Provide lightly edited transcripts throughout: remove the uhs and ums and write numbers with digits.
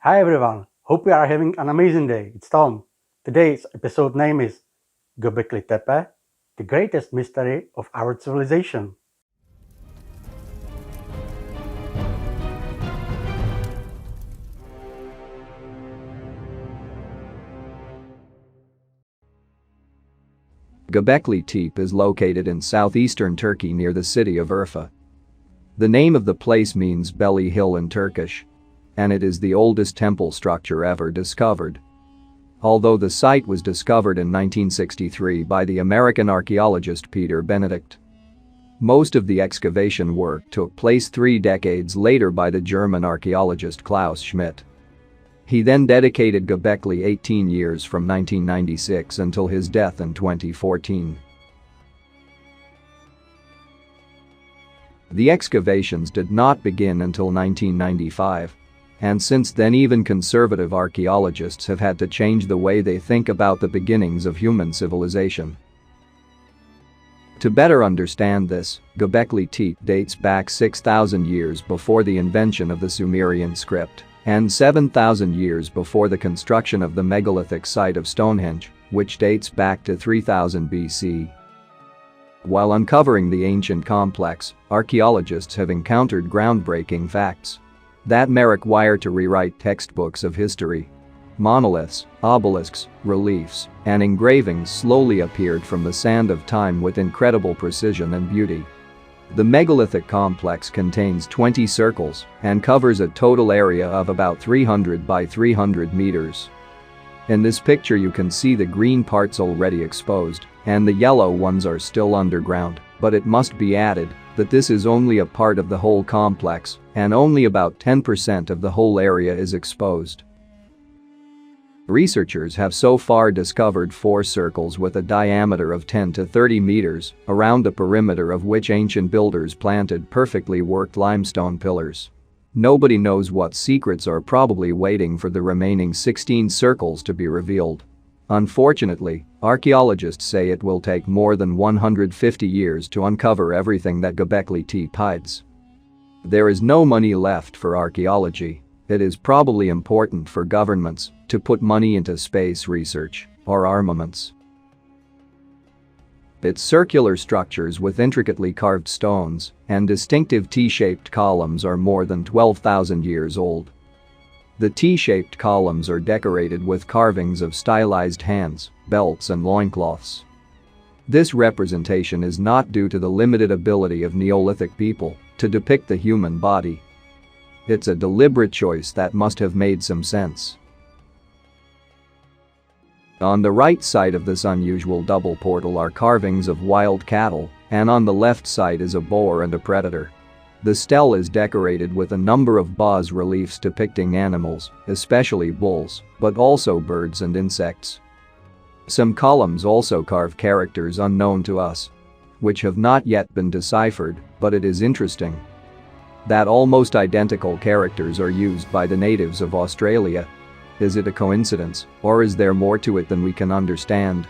Hi everyone, hope you are having an amazing day. It's Tom. Today's episode name is Göbekli Tepe, the greatest mystery of our civilization. Göbekli Tepe is located in southeastern Turkey near the city of Urfa. The name of the place means belly hill in Turkish, and it is the oldest temple structure ever discovered. Although the site was discovered in 1963 by the American archaeologist Peter Benedict. Most of the excavation work took place 3 decades later by the German archaeologist Klaus Schmidt. He then dedicated Göbekli 18 years from 1996 until his death in 2014. The excavations did not begin until 1995. And since then even conservative archaeologists have had to change the way they think about the beginnings of human civilization. To better understand this, Göbekli Tepe dates back 6,000 years before the invention of the Sumerian script and 7,000 years before the construction of the megalithic site of Stonehenge, which dates back to 3000 BC. While uncovering the ancient complex, archaeologists have encountered groundbreaking facts that require to rewrite textbooks of history. Monoliths, obelisks, reliefs, and engravings slowly appeared from the sand of time with incredible precision and beauty. The megalithic complex contains 20 circles and covers a total area of about 300 by 300 meters. In this picture you can see the green parts already exposed and the yellow ones are still underground, but it must be added that this is only a part of the whole complex and only about 10% of the whole area is exposed. Researchers have so far discovered 4 circles with a diameter of 10 to 30 meters, around the perimeter of which ancient builders planted perfectly worked limestone pillars. Nobody knows what secrets are probably waiting for the remaining 16 circles to be revealed. Unfortunately, archaeologists say it will take more than 150 years to uncover everything that Göbekli Tepe hides. There is no money left for archaeology. It is probably important for governments to put money into space research or armaments. Its circular structures with intricately carved stones and distinctive T-shaped columns are more than 12,000 years old. The T-shaped columns are decorated with carvings of stylized hands, belts and loincloths. This representation is not due to the limited ability of Neolithic people to depict the human body. It's a deliberate choice that must have made some sense. On the right side of this unusual double portal are carvings of wild cattle, and on the left side is a boar and a predator. The stele is decorated with a number of bas-reliefs depicting animals, especially bulls, but also birds and insects. Some columns also carve characters unknown to us, which have not yet been deciphered, but it is interesting that almost identical characters are used by the natives of Australia. Is it a coincidence, or is there more to it than we can understand?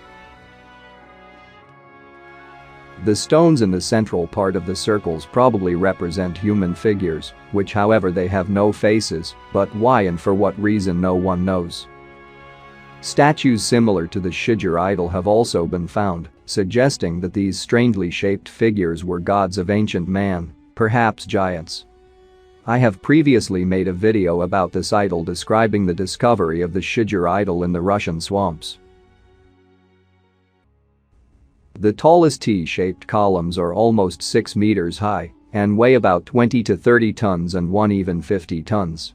The stones in the central part of the circles probably represent human figures, which however they have no faces, but why and for what reason no one knows. Statues similar to the Shijur idol have also been found, suggesting that these strangely shaped figures were gods of ancient man, perhaps giants. I have previously made a video about this idol describing the discovery of the Shijur idol in the Russian swamps. The tallest T-shaped columns are almost 6 meters high and weigh about 20 to 30 tons and one even 50 tons.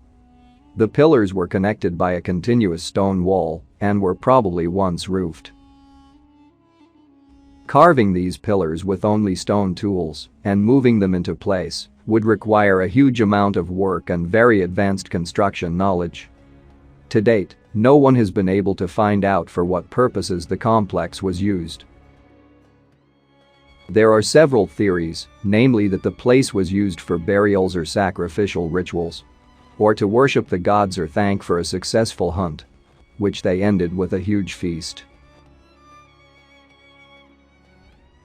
The pillars were connected by a continuous stone wall and were probably once roofed. Carving these pillars with only stone tools and moving them into place would require a huge amount of work and very advanced construction knowledge. To date, no one has been able to find out for what purposes the complex was used. There are several theories, namely that the place was used for burials or sacrificial rituals, or to worship the gods or thank for a successful hunt, which they ended with a huge feast.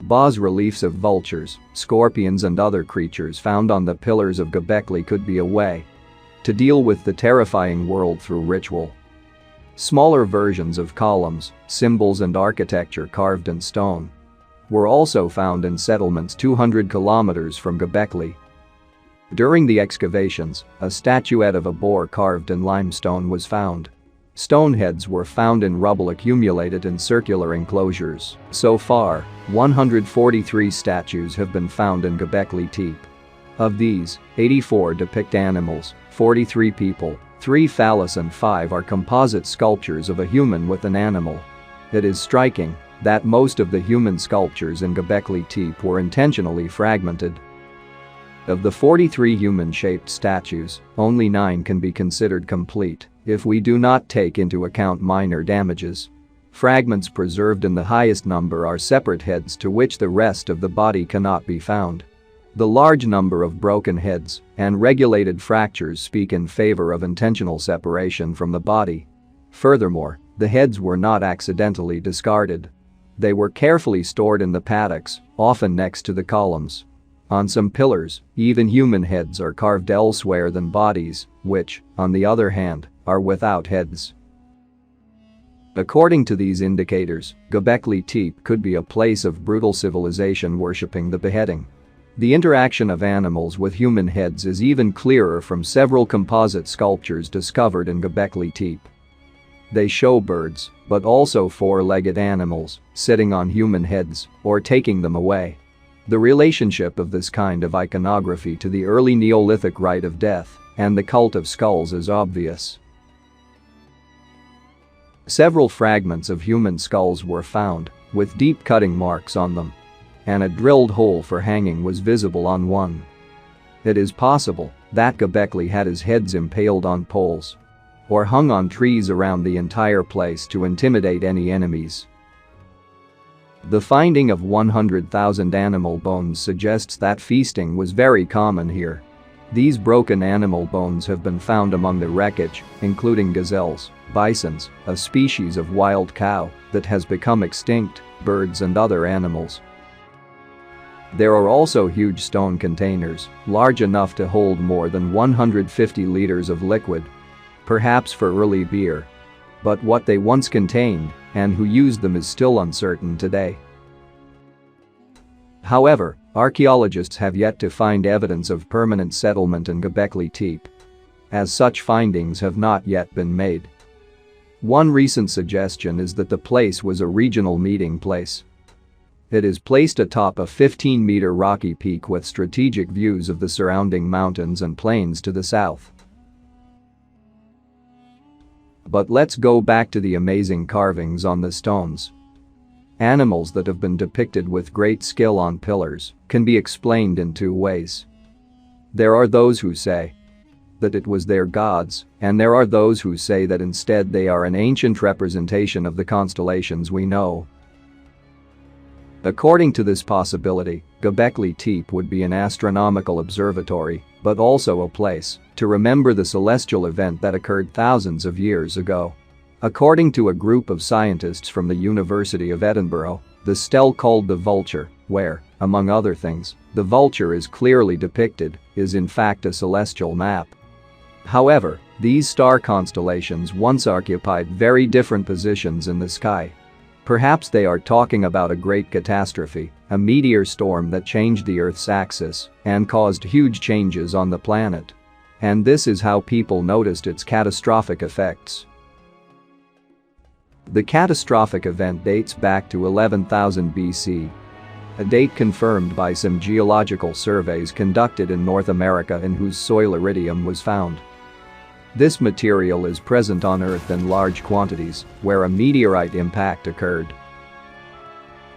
Bas-reliefs of vultures, scorpions and other creatures found on the pillars of Göbekli could be a way to deal with the terrifying world through ritual. Smaller versions of columns, symbols and architecture carved in stone were also found in settlements 200 kilometers from Göbekli. During the excavations, a statuette of a boar carved in limestone was found. Stone heads were found in rubble accumulated in circular enclosures. So far, 143 statues have been found in Göbekli Tepe. Of these, 84 depict animals, 43 people, 3 phallus and 5 are composite sculptures of a human with an animal. It is striking that most of the human sculptures in Göbekli Tepe were intentionally fragmented. Of the 43 human-shaped statues, only 9 can be considered complete if we do not take into account minor damages. Fragments preserved in the highest number are separate heads to which the rest of the body cannot be found. The large number of broken heads and regulated fractures speak in favor of intentional separation from the body. Furthermore, the heads were not accidentally discarded. They were carefully stored in the paddocks, often next to the columns. On some pillars, even human heads are carved elsewhere than bodies, which, on the other hand, are without heads. According to these indicators, Göbekli Tepe could be a place of brutal civilization worshipping the beheading. The interaction of animals with human heads is even clearer from several composite sculptures discovered in Göbekli Tepe. They show birds, but also four-legged animals, sitting on human heads or taking them away. The relationship of this kind of iconography to the early Neolithic rite of death and the cult of skulls is obvious. Several fragments of human skulls were found, with deep cutting marks on them, and a drilled hole for hanging was visible on one. It is possible that Göbekli had his heads impaled on poles or hung on trees around the entire place to intimidate any enemies. The finding of 100,000 animal bones suggests that feasting was very common here. These broken animal bones have been found among the wreckage, including gazelles, bisons, a species of wild cow that has become extinct, birds and other animals. There are also huge stone containers, large enough to hold more than 150 liters of liquid, perhaps for early beer. But what they once contained and who used them is still uncertain today. However, archaeologists have yet to find evidence of permanent settlement in Göbekli Tepe, as such findings have not yet been made. One recent suggestion is that the place was a regional meeting place. It is placed atop a 15-meter rocky peak with strategic views of the surrounding mountains and plains to the south. But let's go back to the amazing carvings on the stones. Animals that have been depicted with great skill on pillars can be explained in two ways. There are those who say that it was their gods, and there are those who say that instead they are an ancient representation of the constellations we know. According to this possibility, Göbekli Tepe would be an astronomical observatory, but also a place to remember the celestial event that occurred thousands of years ago. According to a group of scientists from the University of Edinburgh, the stele called the Vulture, where, among other things, the vulture is clearly depicted, is in fact a celestial map. However, these star constellations once occupied very different positions in the sky. Perhaps they are talking about a great catastrophe, a meteor storm that changed the Earth's axis and caused huge changes on the planet. And this is how people noticed its catastrophic effects. The catastrophic event dates back to 11,000 BC, a date confirmed by some geological surveys conducted in North America in whose soil iridium was found. This material is present on Earth in large quantities, where a meteorite impact occurred.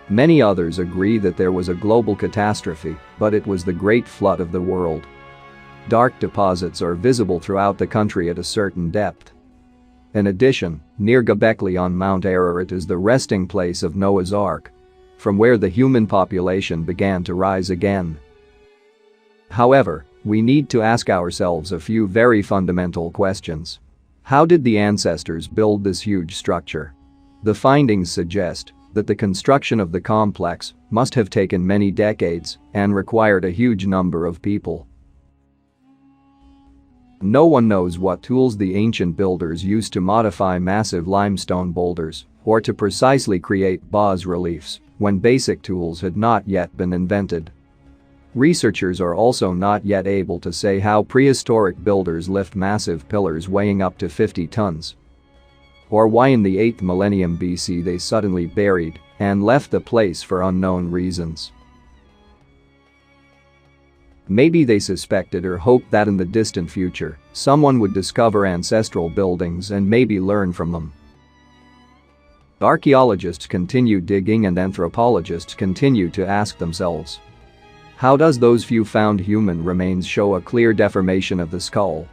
Many others agree that there was a global catastrophe, but it was the Great Flood of the world. Dark deposits are visible throughout the country at a certain depth. In addition, near Göbekli on Mount Ararat is the resting place of Noah's Ark, from where the human population began to rise again. However, we need to ask ourselves a few very fundamental questions. How did the ancestors build this huge structure? The findings suggest that the construction of the complex must have taken many decades and required a huge number of people. No one knows what tools the ancient builders used to modify massive limestone boulders or to precisely create bas-reliefs when basic tools had not yet been invented. Researchers are also not yet able to say how prehistoric builders lift massive pillars weighing up to 50 tons. Or why in the 8th millennium BC they suddenly buried and left the place for unknown reasons. Maybe they suspected or hoped that in the distant future, someone would discover ancestral buildings and maybe learn from them. Archaeologists continue digging and anthropologists continue to ask themselves, how does those few found human remains show a clear deformation of the skull?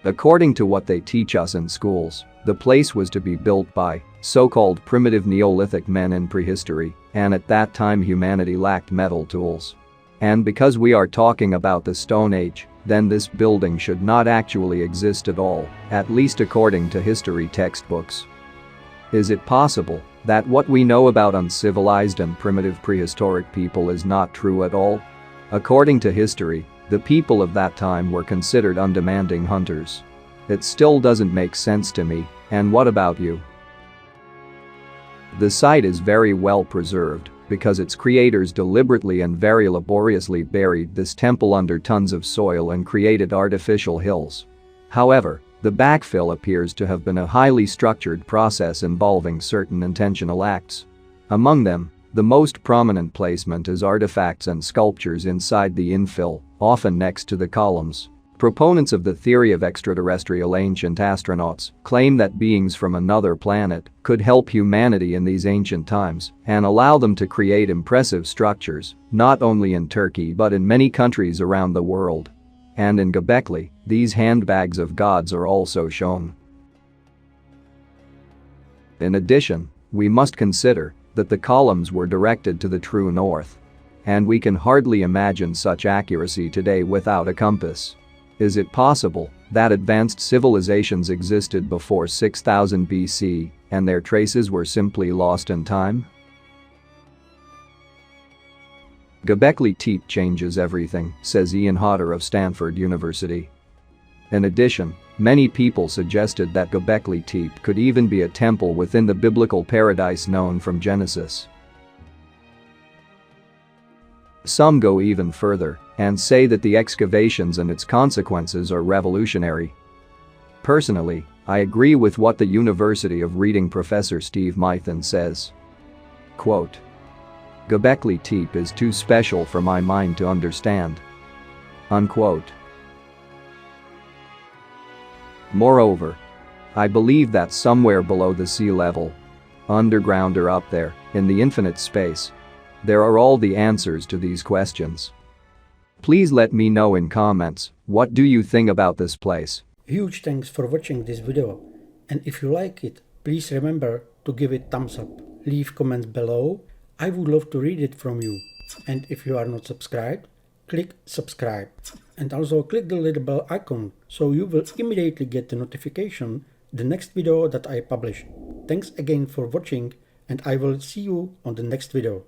According to what they teach us in schools, the place was to be built by so-called primitive Neolithic men in prehistory, and at that time humanity lacked metal tools. And because we are talking about the Stone Age, then this building should not actually exist at all, at least according to history textbooks. Is it possible that what we know about uncivilized and primitive prehistoric people is not true at all? According to history, the people of that time were considered undemanding hunters. It still doesn't make sense to me, and what about you? The site is very well preserved because its creators deliberately and very laboriously buried this temple under tons of soil and created artificial hills. However, the backfill appears to have been a highly structured process involving certain intentional acts. Among them, the most prominent placement is artifacts and sculptures inside the infill, often next to the columns. Proponents of the theory of extraterrestrial ancient astronauts claim that beings from another planet could help humanity in these ancient times and allow them to create impressive structures, not only in Turkey but in many countries around the world. And in Göbekli, these handbags of gods are also shown. In addition, we must consider that the columns were directed to the true north. And we can hardly imagine such accuracy today without a compass. Is it possible that advanced civilizations existed before 6000 BC and their traces were simply lost in time? Göbekli Tepe changes everything, says Ian Hodder of Stanford University. In addition, many people suggested that Göbekli Tepe could even be a temple within the biblical paradise known from Genesis. Some go even further and say that the excavations and its consequences are revolutionary. Personally, I agree with what the University of Reading professor Steve Mythen says. Quote, Göbekli Tepe is too special for my mind to understand. Unquote. Moreover, I believe that somewhere below the sea level, underground or up there, in the infinite space, there are all the answers to these questions. Please let me know in comments, what do you think about this place? Huge thanks for watching this video, and if you like it, please remember to give it thumbs up. Leave comments below, I would love to read it from you. And if you are not subscribed, click subscribe. And also click the little bell icon so you will immediately get the notification the next video that I publish. Thanks again for watching, and I will see you on the next video.